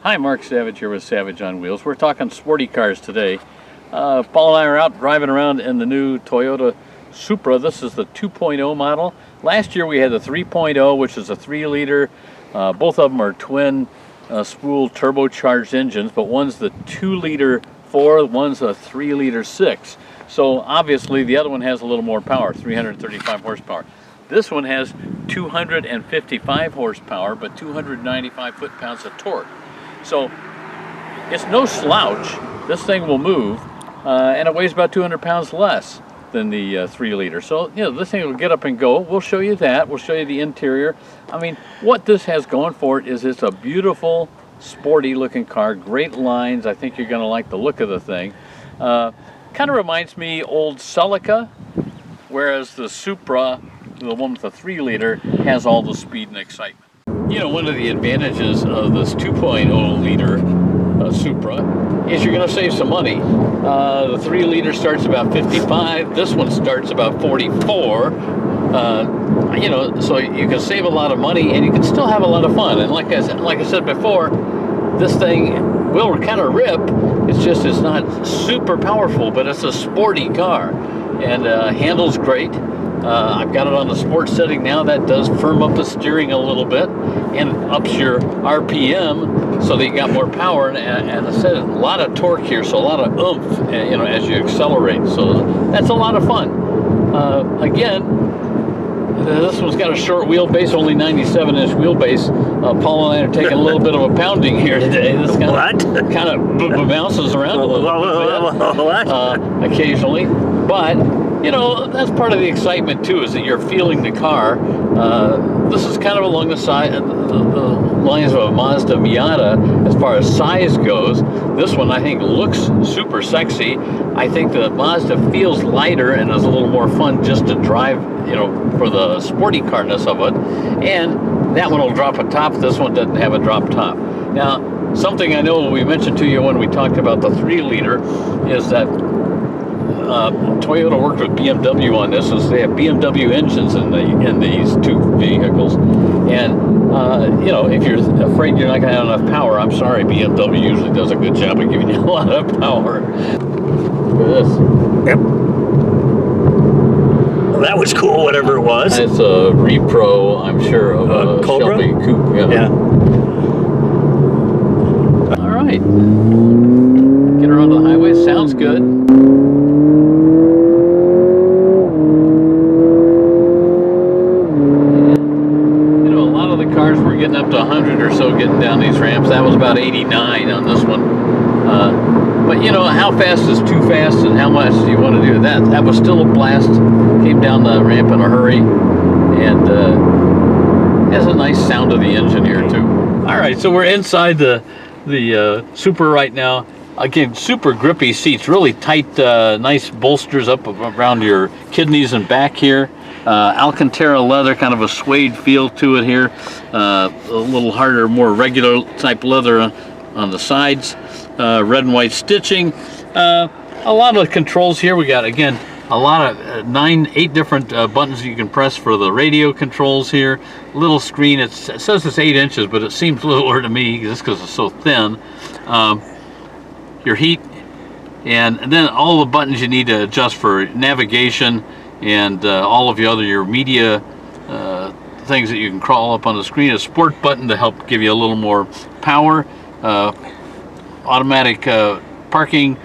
Hi, Mark Savage here with Savage on Wheels. We're talking sporty cars today. Paul and I are out driving around in the new Toyota Supra. This is the 2.0 model. Last year we had the 3.0, which is a 3-liter. Both of them are twin spool turbocharged engines, but one's the 2-liter 4, one's a 3-liter 6. So obviously the other one has a little more power, 335 horsepower. This one has 255 horsepower, but 295 foot-pounds of torque. So it's no slouch. This thing will move, and it weighs about 200 pounds less than the 3-liter. So, you know, this thing will get up and go. We'll show you that. We'll show you the interior. I mean, what this has going for it is it's a beautiful, sporty-looking car. Great lines. I think you're going to like the look of the thing. Kind of reminds me old Celica, whereas the Supra, the one with the 3-liter, has all the speed and excitement. You know, one of the advantages of this 2.0 liter Supra is you're going to save some money. The 3-liter starts about 55. This one starts about 44. You know, so you can save a lot of money and you can still have a lot of fun. And like I said before, this thing will kind of rip. It's just it's not super powerful, but it's a sporty car and handles great. I've got it on the sports setting now. That does firm up the steering a little bit and ups your RPM so that you got more power, and I said a lot of torque here, so a lot of oomph, you know, as you accelerate. So that's a lot of fun. Again, this one's got a short wheelbase, only 97-inch wheelbase. Paul and I are taking a little bit of a pounding here today. This kind of bounces around a little bit occasionally, but you know, that's part of the excitement too, is that you're feeling the car. This is kind of along the lines of a Mazda Miata as far as size goes. This one I think looks super sexy. I think the Mazda feels lighter and is a little more fun just to drive, you know, for the sporty carness of it. And that one will drop a top. This one doesn't have a drop top. Now, something I know we mentioned to you when we talked about the 3-liter is that Toyota worked with BMW on this, as they have BMW engines in these two vehicles. And you know, if you're afraid you're not going to have enough power, I'm sorry, BMW usually does a good job of giving you a lot of power. Look at this. Yep. Well, that was cool, whatever it was. It's a repro, I'm sure, of a Cobra? Shelby coupe. Yeah. All right. Get her onto the highway. Sounds good. Cars were getting up to 100 or so getting down these ramps. That was about 89 on this one. But you know, how fast is too fast and how much do you want to do that? That was still a blast. Came down the ramp in a hurry and has a nice sound of the engine here too. All right, so we're inside the Supra right now. Again, super grippy seats, really tight, nice bolsters up around your kidneys and back here. Alcantara leather, kind of a suede feel to it here. A little harder, more regular type leather on the sides. Red and white stitching. A lot of controls here. We got, again, a lot of 8 different buttons you can press for the radio controls here. Little screen. It says it's 8 inches, but it seems littler to me just because it's so thin. Your heat, and then all the buttons you need to adjust for navigation and all of your media things that you can crawl up on the screen. A sport button to help give you a little more power. Automatic parking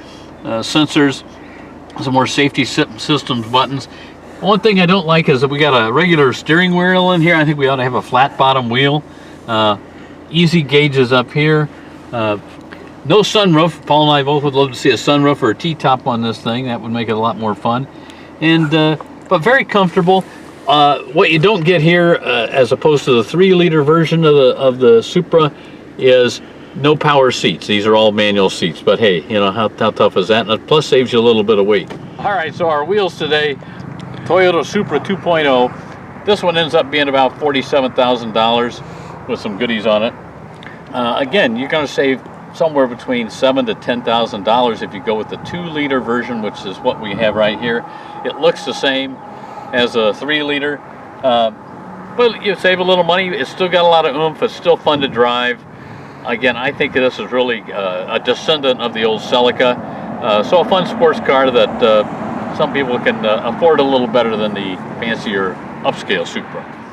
sensors. Some more safety systems buttons. One thing I don't like is that we got a regular steering wheel in here. I think we ought to have a flat bottom wheel. Easy gauges up here. No sunroof. Paul and I both would love to see a sunroof or a T-top on this thing. That would make it a lot more fun. And but very comfortable. What you don't get here, as opposed to the 3-liter version of the Supra, is no power seats. These are all manual seats. But hey, you know, how tough is that? And it plus saves you a little bit of weight. All right, so our wheels today, Toyota Supra 2.0. This one ends up being about $47,000 with some goodies on it. Again, you're going to save somewhere between $7,000 to $10,000 if you go with the 2-liter version, which is what we have right here. It looks the same as a 3-liter, but you save a little money. It's still got a lot of oomph. It's still fun to drive. Again, I think this is really a descendant of the old Celica. So a fun sports car that some people can afford a little better than the fancier upscale Supra.